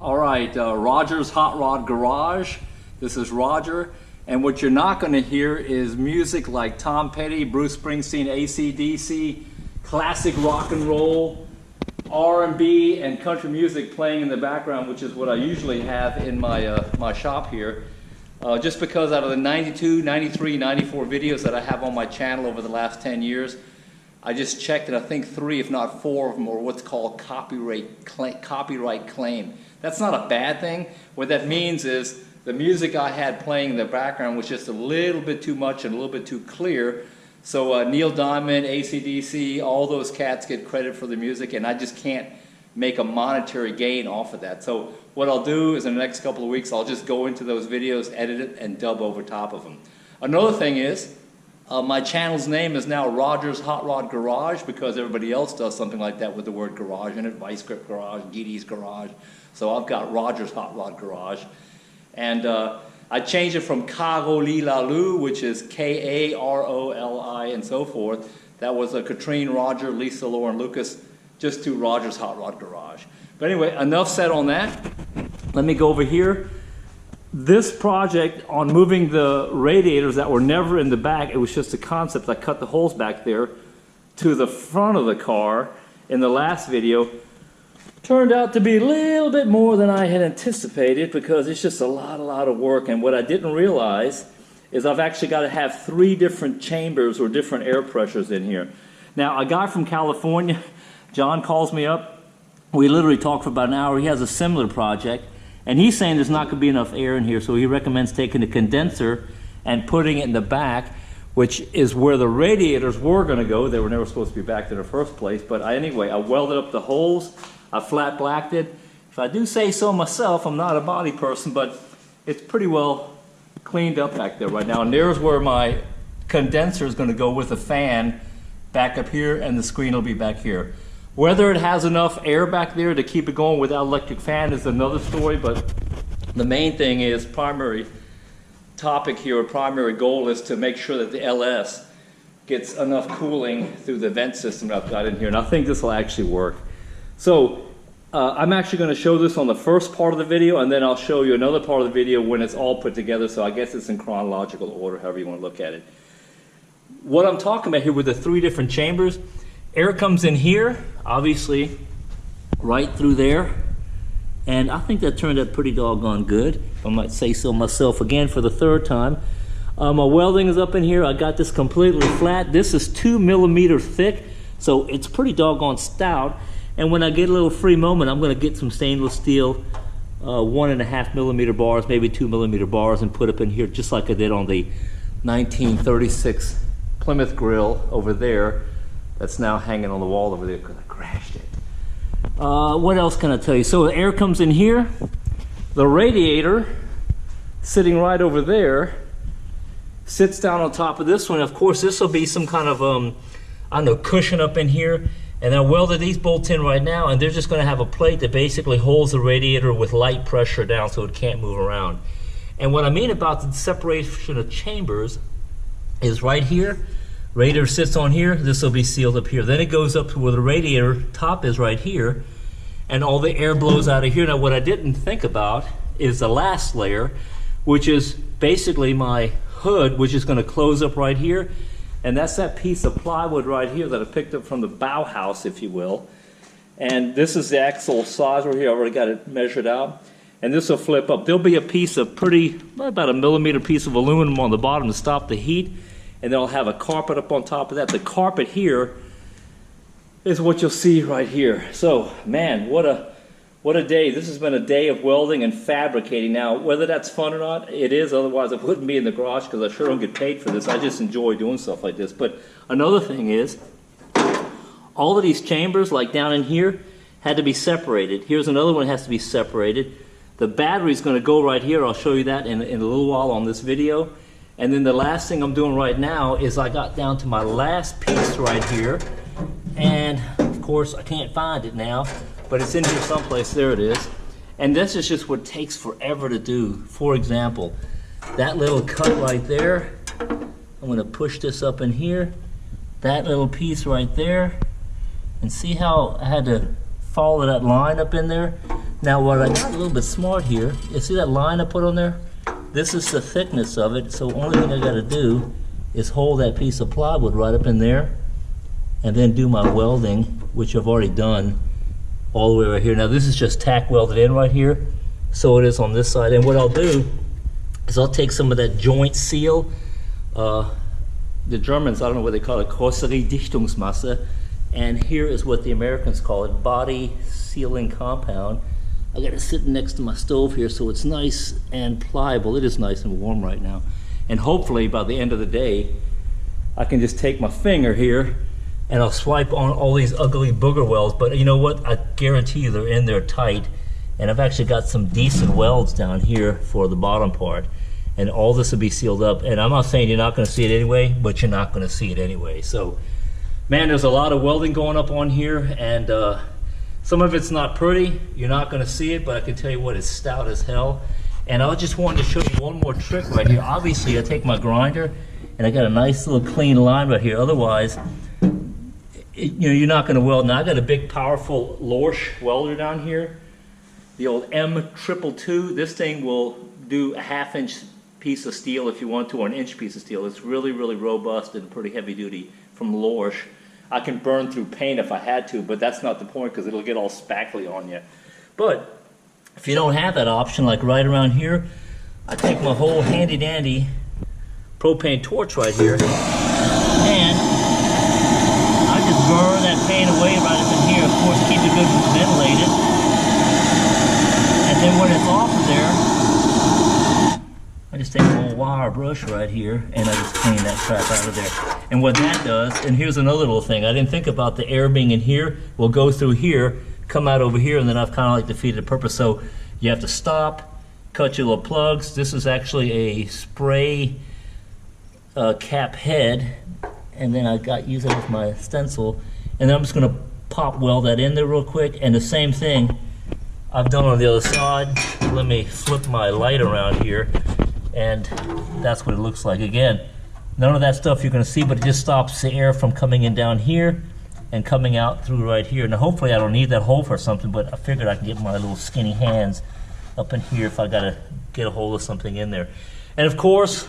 All right, Roger's Hot Rod Garage. This is Roger, and what you're not going to hear is music like Tom Petty, Bruce Springsteen, AC/DC, classic rock and roll, R&B, and country music playing in the background, which is what I usually have in my my shop here. Just because out of the 92, 93, 94 videos that I have on my channel over the last 10 years, I just checked, and I think 3, if not 4 of them are what's called copyright claim. That's not a bad thing. What that means is the music I had playing in the background was just a little bit too much and a little bit too clear. So Neil Diamond, AC/DC, all those cats get credit for the music, and I just can't make a monetary gain off of that. So what I'll do is in the next couple of weeks, I'll just go into those videos, edit it, and dub over top of them. Another thing is, my channel's name is now Roger's Hot Rod Garage because everybody else does something like that with the word garage in it. Vice Grip Garage, Geedy's Garage. So I've got Roger's Hot Rod Garage. And I changed it from Karoli Lalu, which is Karoli and so forth. That was Katrine, Roger, Lisa, Lauren, Lucas, just to Roger's Hot Rod Garage. But anyway, enough said on that. Let me go over here. This project on moving the radiators that were never in the back, it was just a concept. I cut the holes back there to the front of the car in the last video. Turned out to be a little bit more than I had anticipated because it's just a lot of work. And what I didn't realize is I've actually got to have 3 different chambers or different air pressures in here. Now, a guy from California, John, calls me up. We literally talked for about an hour. He has a similar project. And he's saying there's not going to be enough air in here, so he recommends taking the condenser and putting it in the back, which is where the radiators were going to go. They were never supposed to be back there in the first place. But anyway, I welded up the holes. I flat blacked it. If I do say so myself, I'm not a body person, but it's pretty well cleaned up back there right now. And there's where my condenser is going to go with the fan back up here, and the screen will be back here. Whether it has enough air back there to keep it going without electric fan is another story, but the main thing is, primary topic here, or primary goal is to make sure that the LS gets enough cooling through the vent system that I've got in here, and I think this will actually work. So I'm actually going to show this on the first part of the video, and then I'll show you another part of the video when it's all put together, so I guess it's in chronological order, however you want to look at it. What I'm talking about here with the 3 different chambers, air comes in here, obviously, right through there, and I think that turned out pretty doggone good, if I might say so myself again for the 3rd time. My welding is up in here. I got this completely flat. This is 2 millimeters thick, so it's pretty doggone stout. And when I get a little free moment, I'm going to get some stainless steel 1.5 millimeter bars, maybe 2 millimeter bars, and put up in here just like I did on the 1936 Plymouth grill over there. That's now hanging on the wall over there because I crashed it. What else can I tell you? So the air comes in here. The radiator, sitting right over there, sits down on top of this one. Of course, this will be some kind of, I don't know, cushion up in here. And I welded these bolts in right now, and they're just going to have a plate that basically holds the radiator with light pressure down so it can't move around. And what I mean about the separation of chambers is right here. Radiator sits on here, this will be sealed up here. Then it goes up to where the radiator top is right here, and all the air blows out of here. Now what I didn't think about is the last layer, which is basically my hood, which is going to close up right here. And that's that piece of plywood right here that I picked up from the Bauhaus, if you will. And this is the actual size right here. I already got it measured out. And this will flip up. There'll be a piece of about a millimeter piece of aluminum on the bottom to stop the heat. And then I'll have a carpet up on top of that. The carpet here is what you'll see right here. So, man, what a day. This has been a day of welding and fabricating. Now, whether that's fun or not, it is. Otherwise, I wouldn't be in the garage because I sure don't get paid for this. I just enjoy doing stuff like this. But another thing is, all of these chambers, like down in here, had to be separated. Here's another one that has to be separated. The battery's going to go right here. I'll show you that in a little while on this video. And then the last thing I'm doing right now is I got down to my last piece right here. And, of course, I can't find it now. But it's in here someplace. There it is. And this is just what takes forever to do. For example, that little cut right there, I'm going to push this up in here. That little piece right there. And see how I had to follow that line up in there? Now what I got a little bit smart here, you see that line I put on there? This is the thickness of it, so only thing I gotta do is hold that piece of plywood right up in there and then do my welding, which I've already done all the way right here. Now this is just tack welded in right here, so it is on this side. And what I'll do is I'll take some of that joint seal, the Germans, I don't know what they call it, Karosserie-Dichtungsmasse, and here is what the Americans call it, body sealing compound. I got it sitting next to my stove here, so it's nice and pliable. It is nice and warm right now. And hopefully by the end of the day, I can just take my finger here and I'll swipe on all these ugly booger welds. But you know what? I guarantee you they're in there tight. And I've actually got some decent welds down here for the bottom part. And all this will be sealed up. And I'm not saying you're not going to see it anyway, but you're not going to see it anyway. So, man, there's a lot of welding going up on here, and some of it's not pretty. You're not going to see it, but I can tell you what, it's stout as hell. And I just wanted to show you one more trick right here. Obviously, I take my grinder, and I got a nice little clean line right here. Otherwise, you're not going to weld. Now, I got a big, powerful Lorsch welder down here, the old M222. This thing will do a half-inch piece of steel if you want to, or an inch piece of steel. It's really, really robust and pretty heavy duty from Lorsch. I can burn through paint if I had to, but that's not the point because it'll get all spackly on you. But if you don't have that option, like right around here, I take my whole handy dandy propane torch right here, and I just burn that paint away right up in here. Of course, keep it good ventilated. And then when it's off of there, I just take a little wire brush right here and I just clean that crap out of there. And what that does, and here's another little thing, I didn't think about the air being in here, will go through here, come out over here, and then I've kind of like defeated the purpose. So you have to stop, cut your little plugs. This is actually a spray cap head, and then I use it with my stencil, and then I'm just going to pop weld that in there real quick. And the same thing I've done on the other side. Let me flip my light around here, and that's what it looks like. Again, none of that stuff you're going to see, but it just stops the air from coming in down here and coming out through right here. Now hopefully I don't need that hole for something, but I figured I can get my little skinny hands up in here if I got to get a hold of something in there. And of course,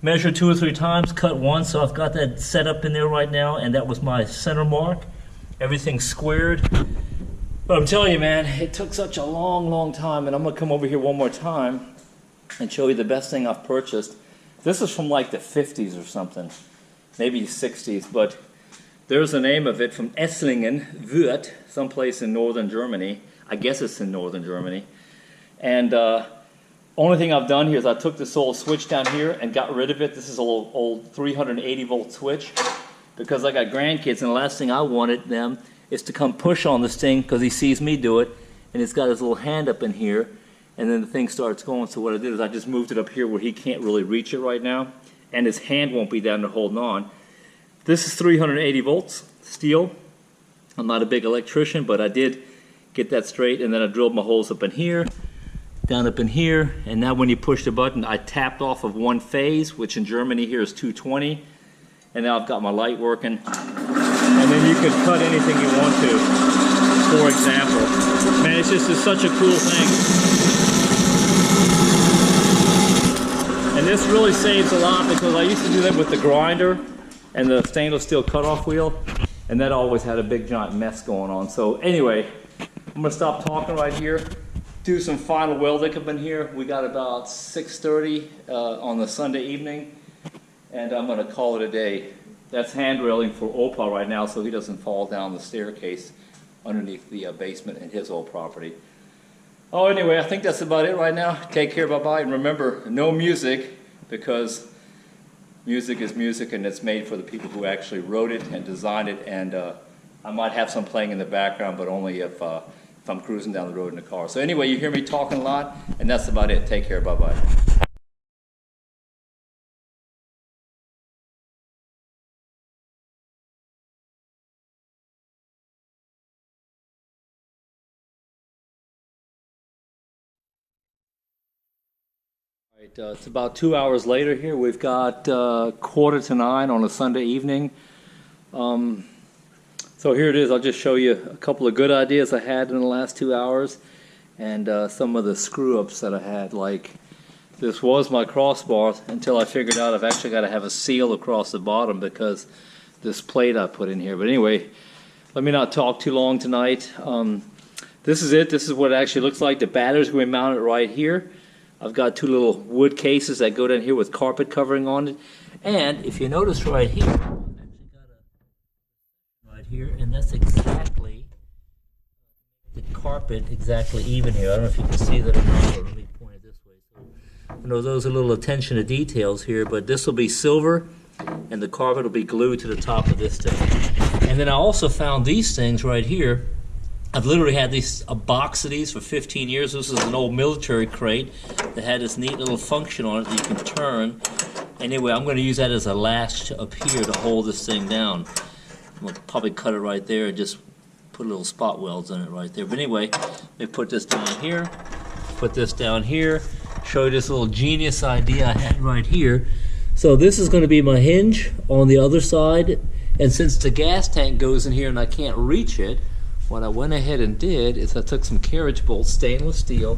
measure 2 or 3 times, cut once. So I've got that set up in there right now, and that was my center mark. Everything's squared. But I'm telling you, man, it took such a long, long time, and I'm going to come over here one more time and show you the best thing I've purchased. This is from like the 50s or something, maybe 60s, but there's the name of it, from Esslingen, Würth, someplace in northern Germany. I guess it's in northern Germany. And only thing I've done here is I took this old switch down here and got rid of it. This is an old 380 volt switch because I got grandkids, and the last thing I wanted them is to come push on this thing because he sees me do it, and it's got his little hand up in here, and then the thing starts going. So what I did is I just moved it up here where he can't really reach it right now, and his hand won't be down there holding on. This is 380 volts steel. I'm not a big electrician, but I did get that straight, and then I drilled my holes up in here, down up in here, and now when you push the button, I tapped off of one phase, which in Germany here is 220, and now I've got my light working. And then you can cut anything you want to, for example. Man, it's such a cool thing. And this really saves a lot because I used to do that with the grinder and the stainless steel cutoff wheel, and that always had a big giant mess going on. So anyway, I'm gonna stop talking right here, do some final welding up in here. We got about 6:30 on the Sunday evening, and I'm gonna call it a day. That's hand railing for Opa right now so he doesn't fall down the staircase underneath the basement in his old property. Oh, anyway, I think that's about it right now. Take care, bye-bye, and remember, no music, because music is music and it's made for the people who actually wrote it and designed it, and I might have some playing in the background, but only if I'm cruising down the road in the car. So anyway, you hear me talking a lot, and that's about it. Take care, bye-bye. It's about 2 hours later here. We've got 8:45 on a Sunday evening. So here it is. I'll just show you a couple of good ideas I had in the last 2 hours. and some of the screw ups that I had. Like, this was my crossbar until I figured out I've actually got to have a seal across the bottom because this plate I put in here. But anyway, let me not talk too long tonight. This is it. This is what it actually looks like. The battery's going to be mounted right here. I've got two little wood cases that go down here with carpet covering on it. And if you notice right here, I've actually got a right here, and that's exactly the carpet exactly even here. I don't know if you can see that or not, but let me point it this way. So, you know, those are little attention to details here, but this will be silver, and the carpet will be glued to the top of this thing. And then I also found these things right here. I've literally had a box of these for 15 years. This is an old military crate that had this neat little function on it that you can turn. Anyway, I'm going to use that as a latch up here to hold this thing down. I'm going to probably cut it right there and just put little spot welds on it right there. But anyway, let me put this down here, put this down here, show you this little genius idea I had right here. So this is going to be my hinge on the other side, and since the gas tank goes in here and I can't reach it, what I went ahead and did is I took some carriage bolts, stainless steel,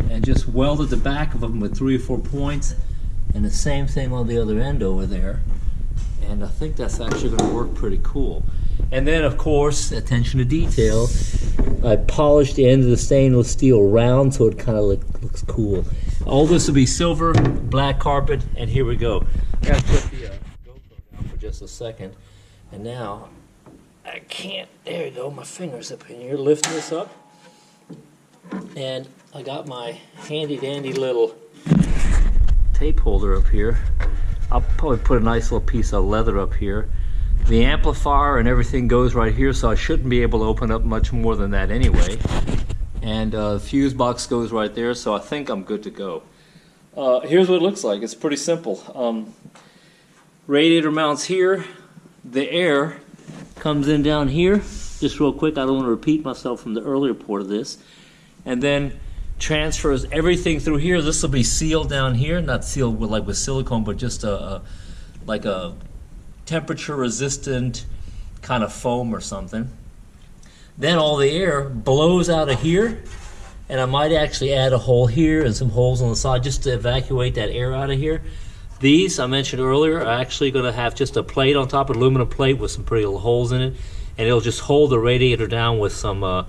and just welded the back of them with 3 or 4 points, and the same thing on the other end over there. And I think that's actually going to work pretty cool. And then, of course, attention to detail, I polished the end of the stainless steel round so it kind of looks cool. All this will be silver, black carpet, and here we go. I got to put the GoPro down for just a second. And now, I can't, there you go, my finger's up in here, lift this up. And I got my handy dandy little tape holder up here. I'll probably put a nice little piece of leather up here. The amplifier and everything goes right here, so I shouldn't be able to open up much more than that anyway. And the fuse box goes right there, so I think I'm good to go. Here's what it looks like. It's pretty simple. Radiator mounts here. The air comes in down here. Just real quick, I don't want to repeat myself from the earlier part of this. And then transfers everything through here. This will be sealed down here, not sealed with silicone, but just like a temperature resistant kind of foam or something. Then all the air blows out of here, and I might actually add a hole here and some holes on the side just to evacuate that air out of here. These I mentioned earlier are actually going to have just a plate on top, an aluminum plate with some pretty little holes in it, and it'll just hold the radiator down with some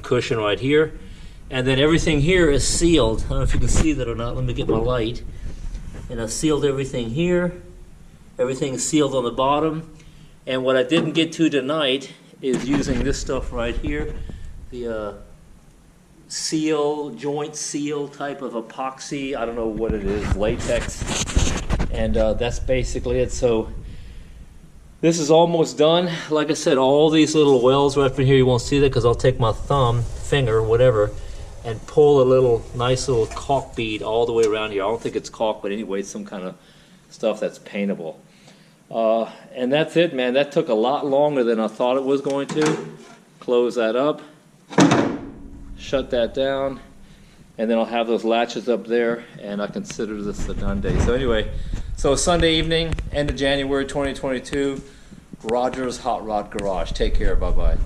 cushion right here. And then everything here is sealed. I don't know if you can see that or not. Let me get my light. And I've sealed everything here. Everything is sealed on the bottom. And what I didn't get to tonight is using this stuff right here. The joint seal type of epoxy. I don't know what it is, latex. And that's basically it. So this is almost done. Like I said, all these little welds right from here, you won't see that because I'll take my thumb, finger, whatever, and pull a nice little caulk bead all the way around here. I don't think it's caulk, but anyway, it's some kind of stuff that's paintable. And that's it, man. That took a lot longer than I thought it was going to. Close that up, shut that down, and then I'll have those latches up there, and I consider this a done day. So anyway, so Sunday evening, end of January 2022, Roger's Hot Rod Garage. Take care, bye-bye.